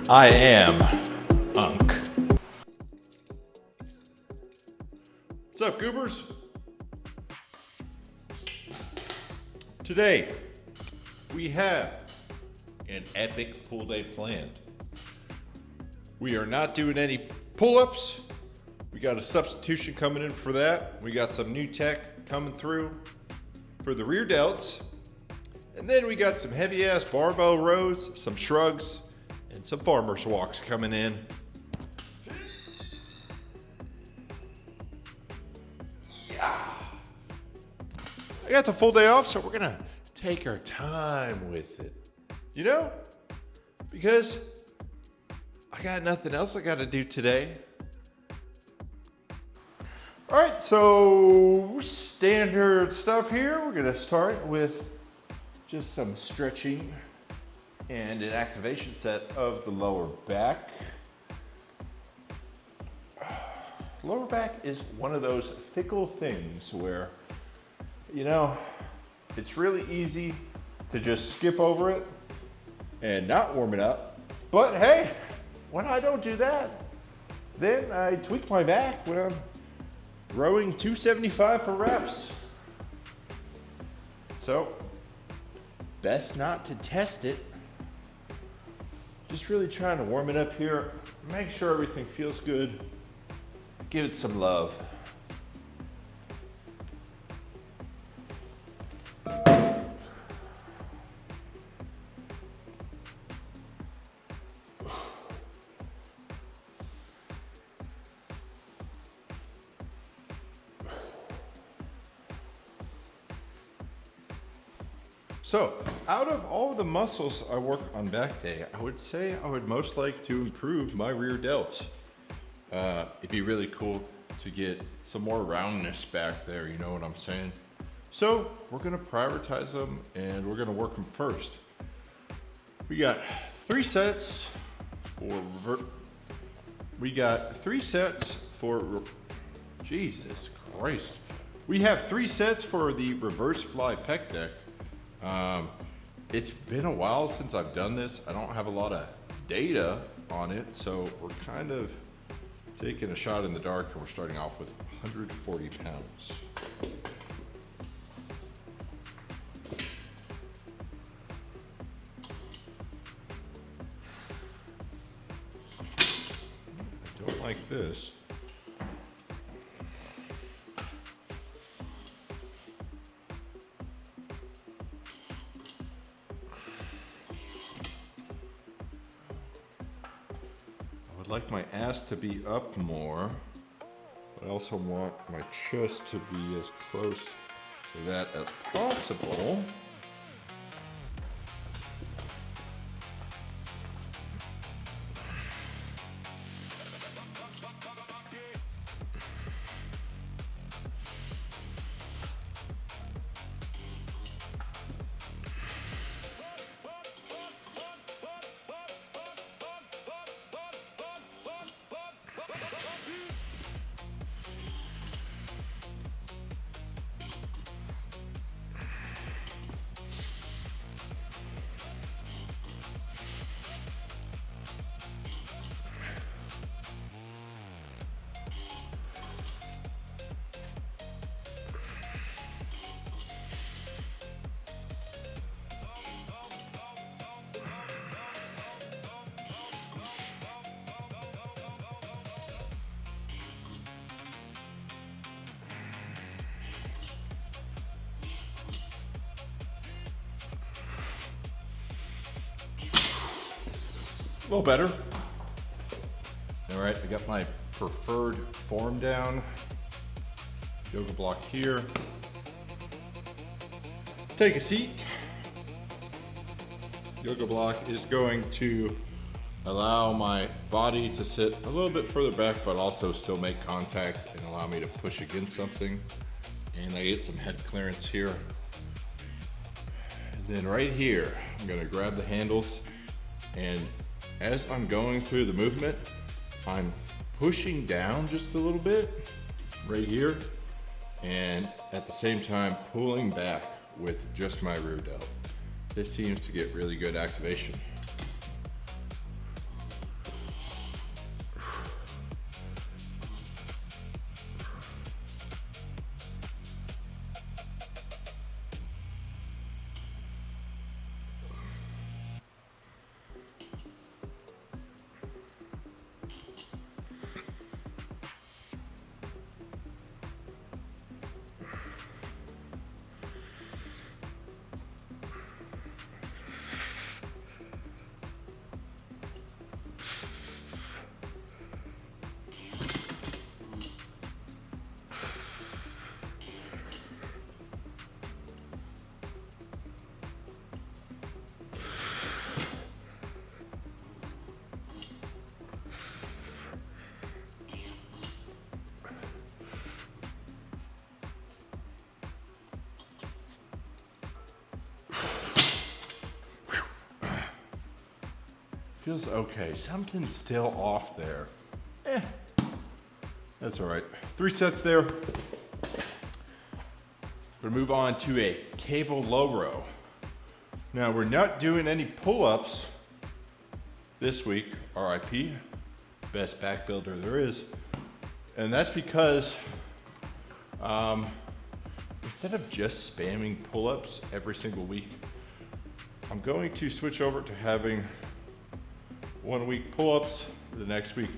I am Unk. What's up, goobers? Today, we have an epic pull day planned. We are not doing any pull-ups. We got a substitution coming in for that. We got some new tech coming through for the rear delts. And then we got some heavy-ass barbell rows, some shrugs, and some farmer's walks coming in. Yeah. I got the full day off, so we're gonna take our time with it. You know? Because I got nothing else I gotta do today. All right, so standard stuff here. We're gonna start with just some stretching and an activation set of the lower back. Lower back is one of those fickle things where, you know, it's really easy to just skip over it and not warm it up. But hey, when I don't do that, then I tweak my back when I'm rowing 275 for reps. So, best not to test it. Just really trying to warm it up here. Make sure everything feels good. Give it some love. So, out of all the muscles I work on back day, I would say I would most like to improve my rear delts. It'd be really cool to get some more roundness back there, you know what I'm saying? So, we're gonna prioritize them and we're gonna work them first. We got 3 sets for Jesus Christ. We have 3 sets for the reverse fly pec deck. It's been a while since I've done this. I don't have a lot of data on it, so we're kind of taking a shot in the dark, and we're starting off with 140 pounds. I don't like this. I like my ass to be up more, but I also want my chest to be as close to that as possible. A little better. All right, I got my preferred form down. Yoga block here. Take a seat. Yoga block is going to allow my body to sit a little bit further back, but also still make contact and allow me to push against something. And I get some head clearance here. And then right here, I'm gonna grab the handles, and as I'm going through the movement, I'm pushing down just a little bit right here, and at the same time pulling back with just my rear delt. this seems to get really good activation. Feels okay. Something's still off there. That's all right. 3 sets there. We're gonna move on to a cable low row. Now we're not doing any pull-ups this week, RIP, best back builder there is. And that's because instead of just spamming pull-ups every single week, I'm going to switch over to having 1 week pull-ups. The next week,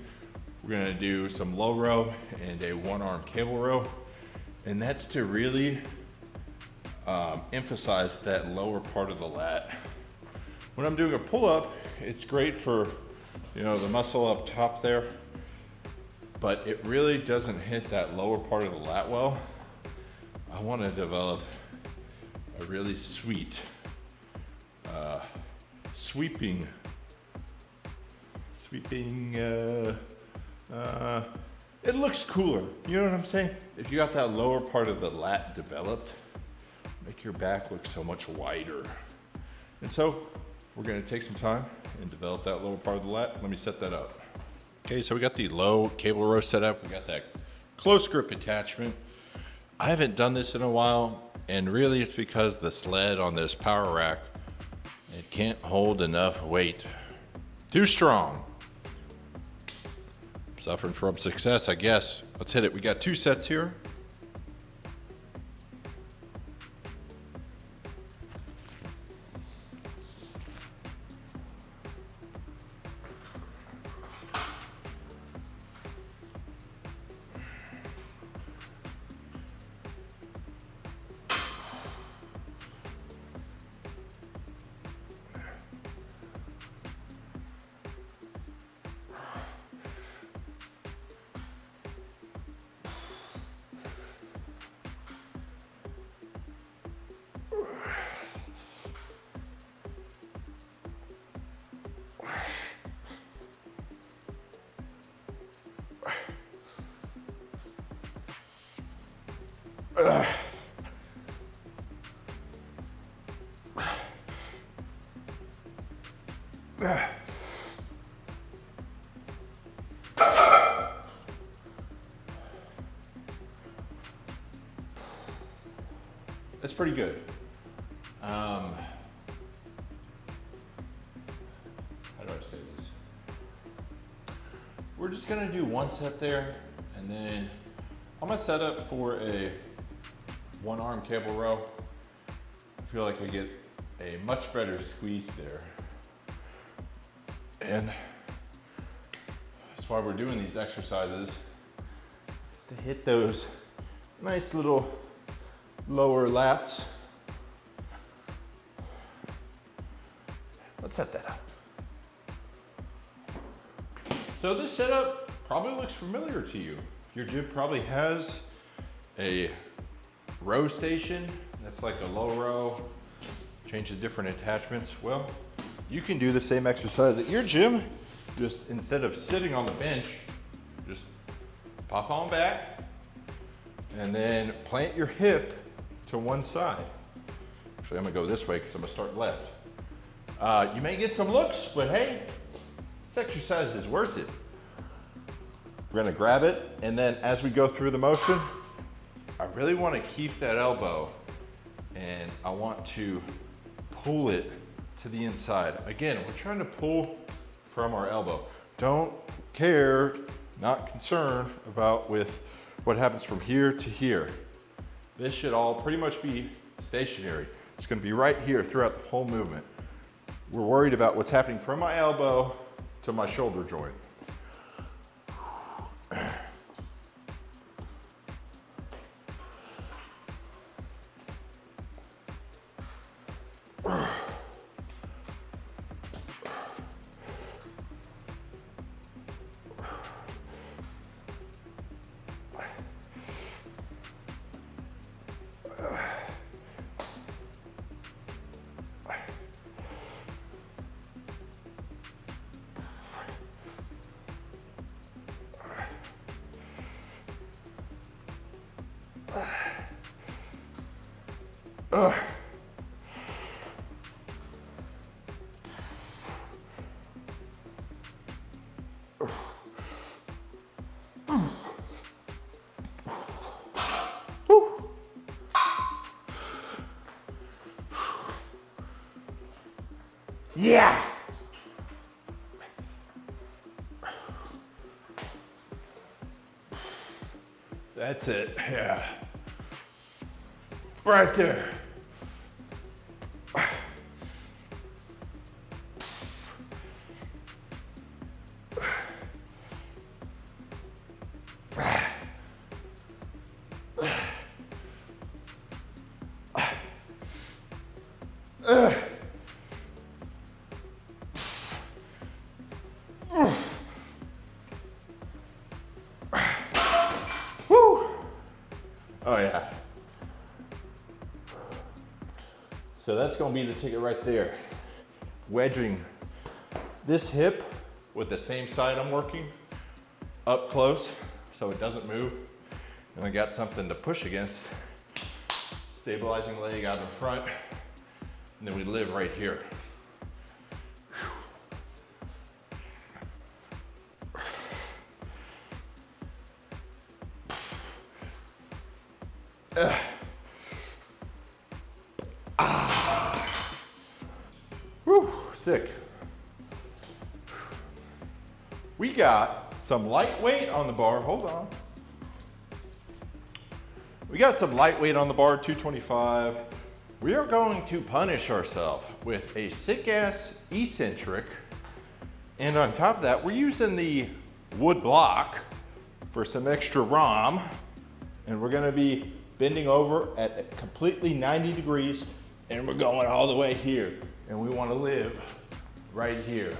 we're gonna do some low row and a 1-arm cable row. And that's to really emphasize that lower part of the lat. When I'm doing a pull-up, it's great for, the muscle up top there, but it really doesn't hit that lower part of the lat well. I wanna develop a really sweet, sweeping, it looks cooler, you know what I'm saying? If you got that lower part of the lat developed, make your back look so much wider. And so we're gonna take some time and develop that lower part of the lat. Let me set that up. Okay, so we got the low cable row set up. We got that close grip attachment. I haven't done this in a while, and really it's because the sled on this power rack, it can't hold enough weight. Too strong. Suffering from success, I guess. Let's hit it. We got 2 sets here. That's pretty good. How do I say this? We're just gonna do 1 set there, and then I'm gonna set up for a 1-arm cable row. I feel like I get a much better squeeze there. And that's why we're doing these exercises, is to hit those nice little lower lats. Let's set that up. So this setup probably looks familiar to you. Your gym probably has a row station that's like a low row, change the different attachments. Well, you can do the same exercise at your gym, just instead of sitting on the bench, just pop on back and then plant your hip to one side. Actually, I'm gonna go this way because I'm gonna start left. You may get some looks, but hey, this exercise is worth it. We're gonna grab it, and then as we go through the motion, I really wanna keep that elbow, and I want to pull it to the inside. Again, we're trying to pull from our elbow. Don't care, not concerned about with what happens from here to here. This should all pretty much be stationary. It's gonna be right here throughout the whole movement. We're worried about what's happening from my elbow to my shoulder joint. Yeah. That's it, yeah. Right there. Oh yeah. So that's gonna be the ticket right there. Wedging this hip with the same side I'm working up close so it doesn't move. And I got something to push against. Stabilizing leg out in front. And then we live right here. Whew, sick. We got some lightweight on the bar. Hold on. We got some lightweight on the bar, 225. We are going to punish ourselves with a sick ass eccentric. And on top of that, we're using the wood block for some extra ROM. And we're gonna be bending over at completely 90 degrees and we're going all the way here. And we wanna live right here.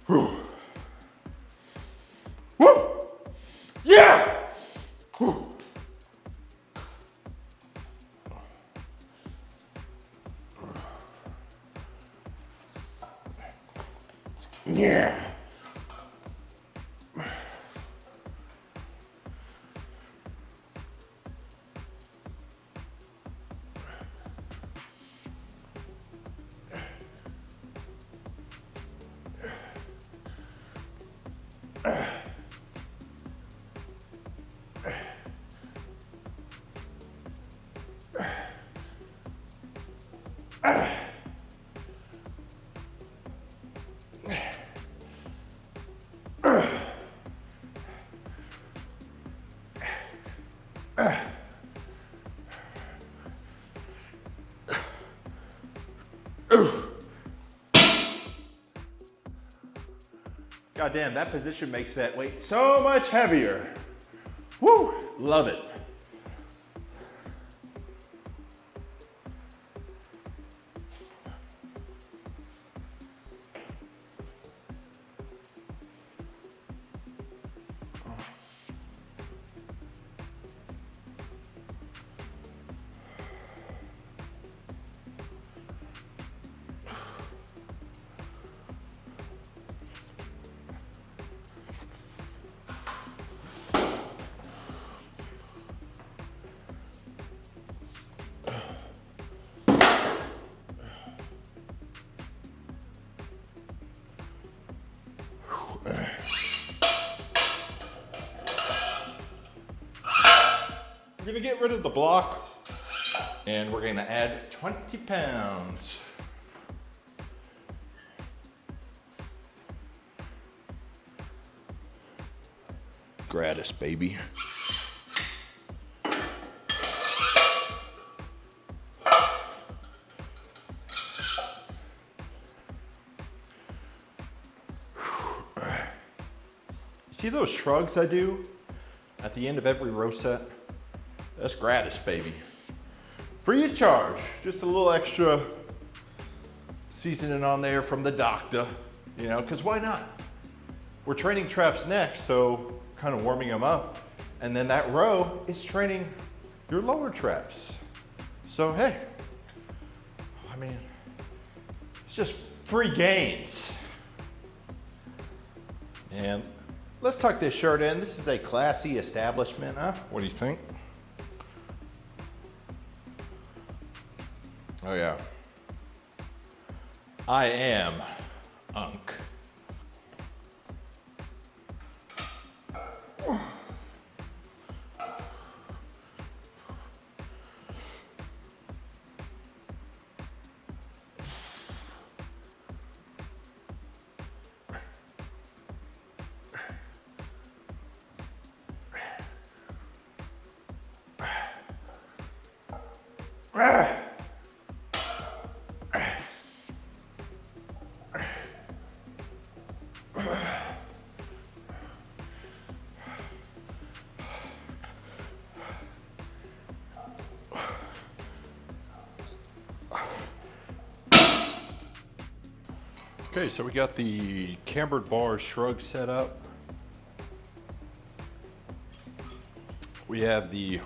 Whew. Woo! Yeah! Whew. Yeah! God damn, that position makes that weight so much heavier. Woo, love it. gonna get rid of the block and we're gonna add 20 pounds. Gratis, baby. See those shrugs I do at the end of every row set? That's gratis, baby. Free of charge. Just a little extra seasoning on there from the doctor, you know, because why not? We're training traps next, so kind of warming them up. And then that row is training your lower traps. So, hey, I mean, it's just free gains. And let's tuck this shirt in. This is a classy establishment, huh? What do you think? Oh yeah. I am Unk. Okay, so we got the cambered bar shrug set up. We have the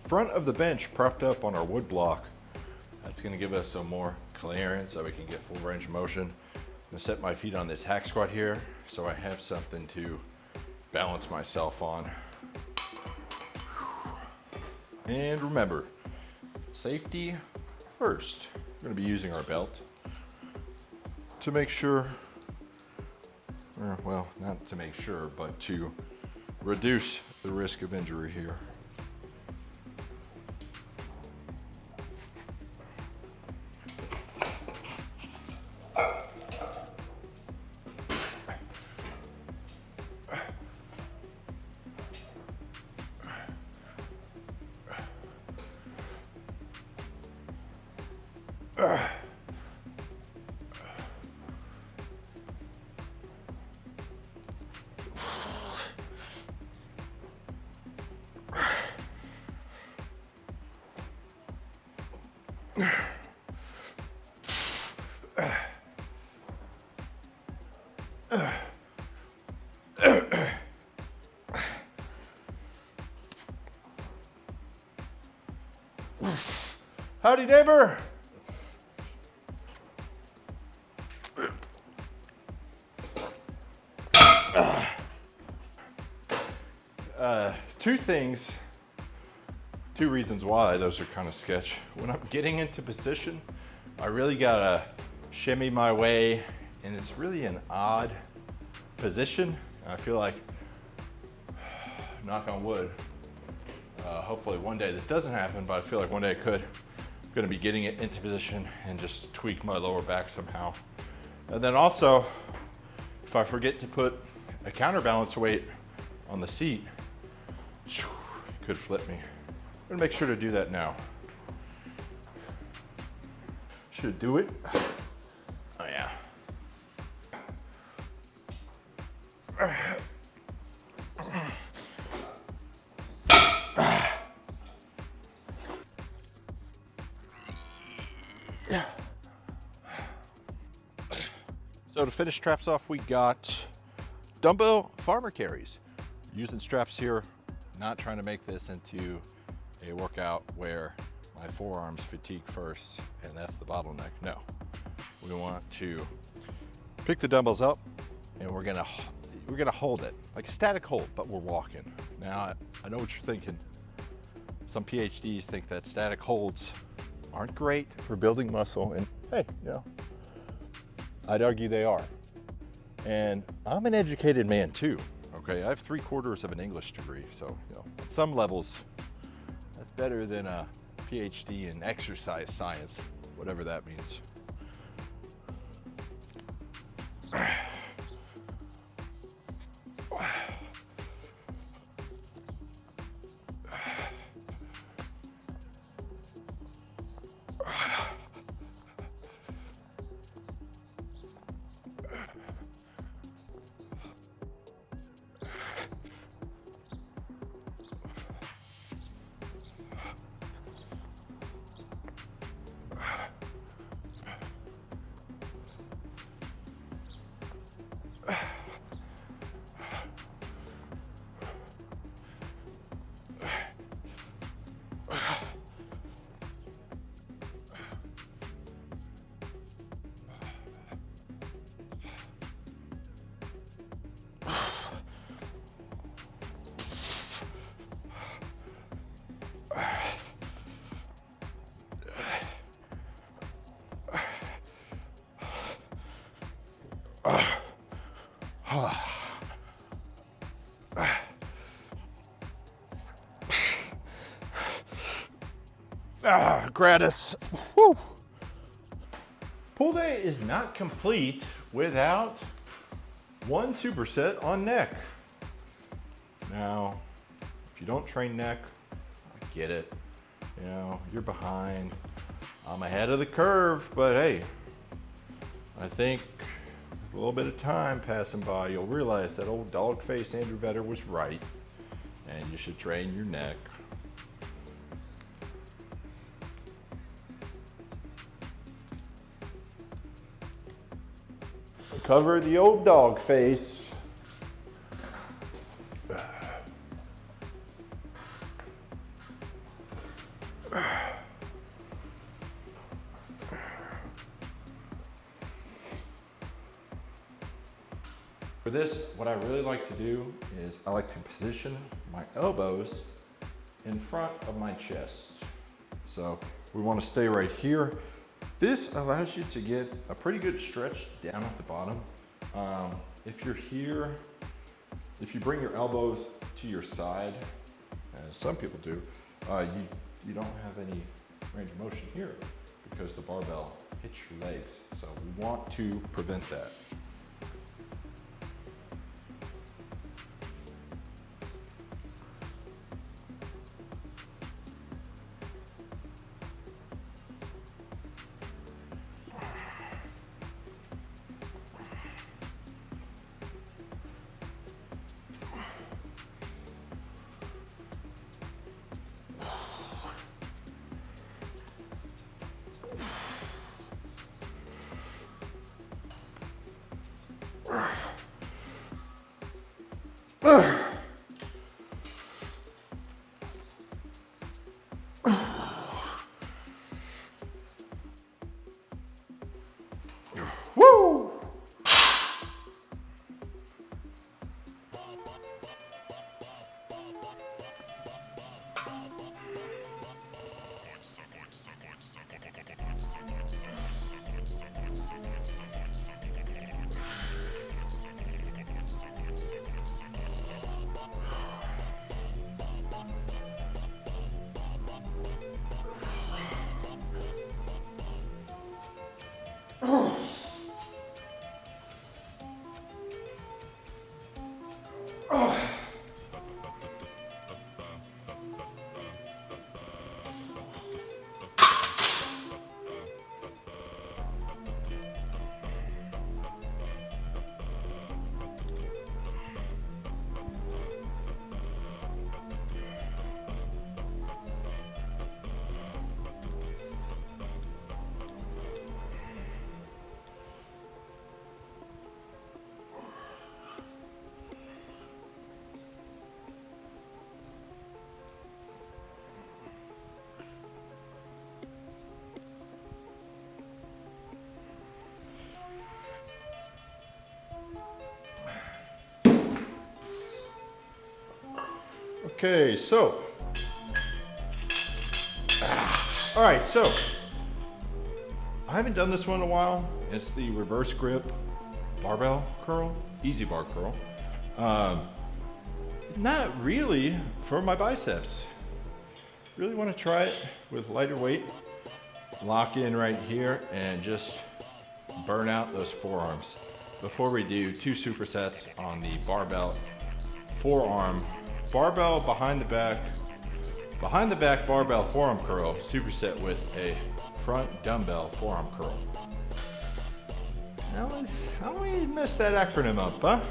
front of the bench propped up on our wood block. That's gonna give us some more clearance so we can get full range of motion. I'm gonna set my feet on this hack squat here so I have something to balance myself on. And remember, safety first. We're gonna be using our belt to make sure, or well, not to make sure, but to reduce the risk of injury here. Howdy, neighbor. Two reasons why those are kind of sketch. When I'm getting into position, I really gotta shimmy my way, and it's really an odd position. I feel like, knock on wood, hopefully one day this doesn't happen, but I feel like one day it could. I'm gonna be getting it into position and just tweak my lower back somehow. And then also, if I forget to put a counterbalance weight on the seat, it could flip me. I'm gonna make sure to do that now. Should do it. Oh yeah. So to finish traps off, we got dumbbell farmer carries. Using straps here, not trying to make this into a workout where my forearms fatigue first, and that's the bottleneck. No, we want to pick the dumbbells up, and we're gonna hold it like a static hold, but we're walking. Now I know what you're thinking. Some PhDs think that static holds aren't great for building muscle, and hey, you know, I'd argue they are. And I'm an educated man too, Okay, I have 3/4 of an English degree, so you know, at some levels, that's better than a PhD in exercise science, whatever that means. Gratis. Woo. Pull day is not complete without one superset on neck. Now, if you don't train neck, I get it. You know, you're behind. I'm ahead of the curve, but hey, I think a little bit of time passing by, you'll realize that old dog face Andrew Vetter was right, and you should train your neck. Cover the old dog face. For this, what I really like to do is I like to position my elbows in front of my chest. So we want to stay right here. This allows you to get a pretty good stretch down at the bottom. If you're here, if you bring your elbows to your side, as some people do, you don't have any range of motion here because the barbell hits your legs. So we want to prevent that. Woo! Okay, so, all right, so, I haven't done this one in a while. It's the reverse grip barbell curl, easy bar curl. Not really for my biceps. Really want to try it with lighter weight. Lock in right here and just burn out those forearms before we do 2 supersets on the barbell forearm, barbell behind the back barbell forearm curl superset with a front dumbbell forearm curl. How we messed that acronym up, huh?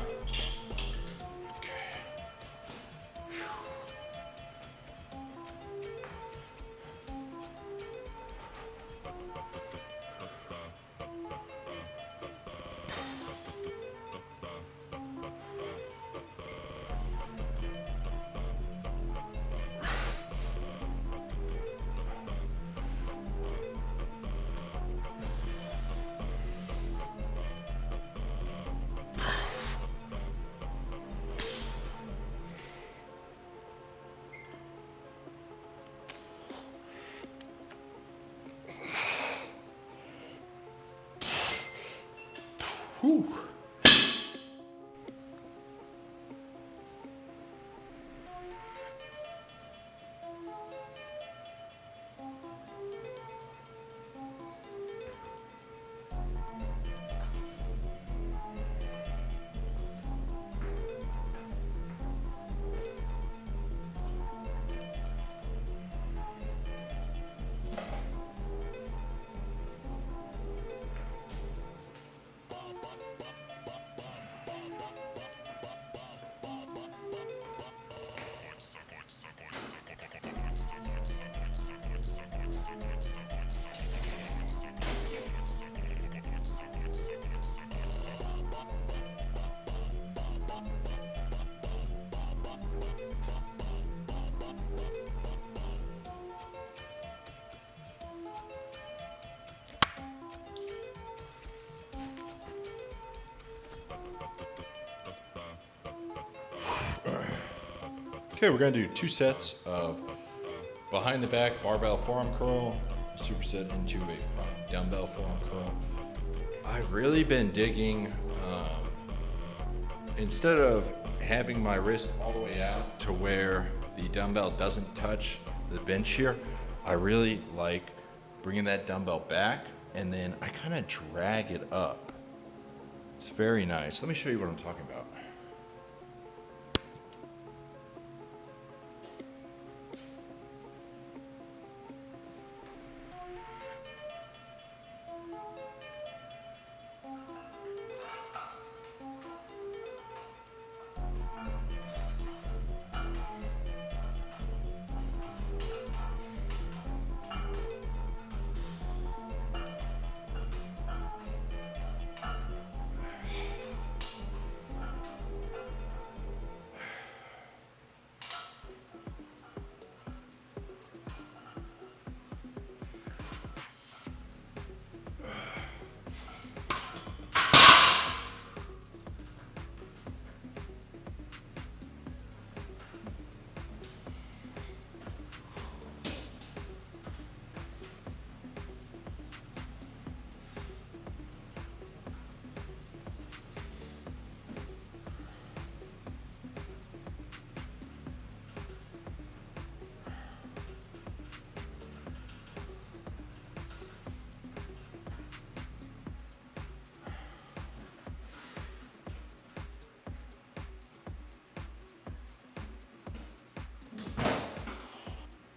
Whew. Okay, we're gonna do 2 sets of behind the back barbell forearm curl, superset into a front dumbbell forearm curl. I've really been digging, instead of having my wrist all the way out to where the dumbbell doesn't touch the bench here, I really like bringing that dumbbell back and then I kind of drag it up. It's very nice. Let me show you what I'm talking about.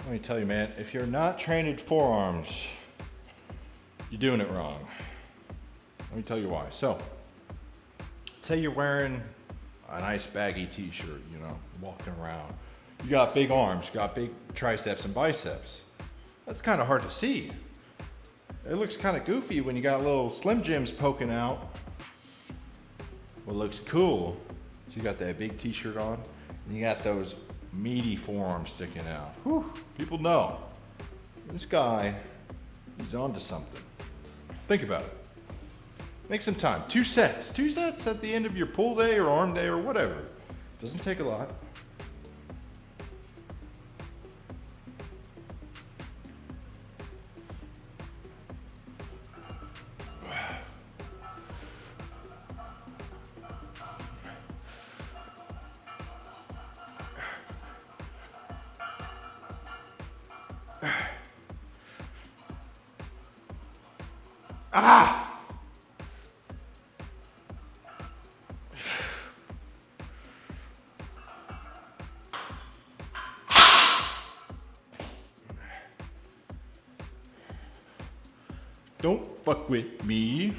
Let me tell you, man, if you're not trained at forearms, you're doing it wrong. Let me tell you why. So, say you're wearing a nice baggy t-shirt, you know, walking around. You got big arms, you got big triceps and biceps. That's kind of hard to see. It looks kind of goofy when you got little Slim Jims poking out. What looks cool is you got that big t-shirt on, and you got those meaty forearms sticking out. Whew, people know. This guy, he's onto something. Think about it. Make some time. 2 sets. 2 sets at the end of your pull day or arm day or whatever. Doesn't take a lot. Ah! Don't fuck with me.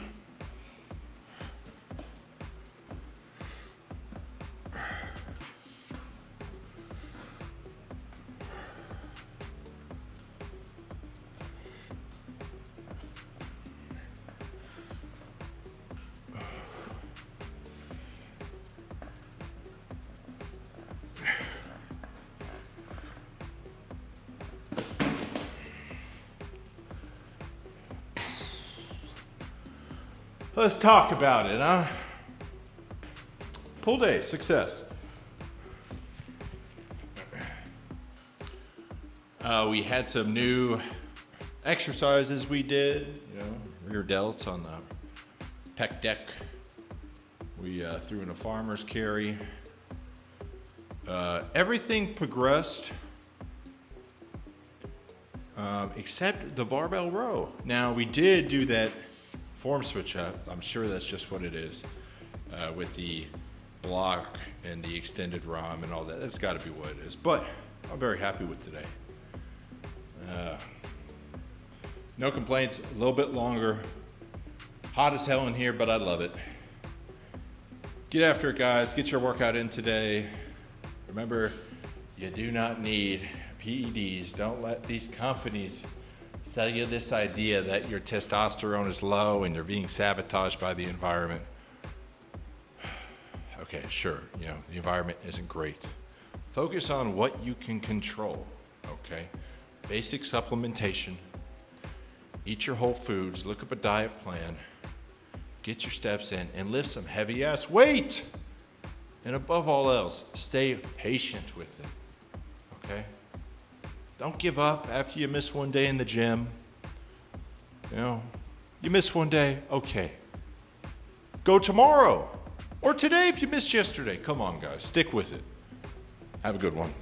Let's talk about it, huh? Pull day, success. We had some new exercises we did, rear delts on the pec deck. We threw in a farmer's carry. Everything progressed except the barbell row. Now we did do that form switch up. I'm sure that's just what it is with the block and the extended ROM and all that. That's got to be what it is. But I'm very happy with today. No complaints. A little bit longer. Hot as hell in here, but I love it. Get after it, guys. Get your workout in today. Remember, you do not need PEDs. Don't let these companies sell you this idea that your testosterone is low and you're being sabotaged by the environment. Okay, sure, the environment isn't great. Focus on what you can control, okay? Basic supplementation, eat your whole foods, look up a diet plan, get your steps in, and lift some heavy ass weight. And above all else, stay patient with it, okay? Don't give up after you miss one day in the gym. You miss one day, okay. Go tomorrow, or today if you missed yesterday. Come on, guys, stick with it. Have a good one.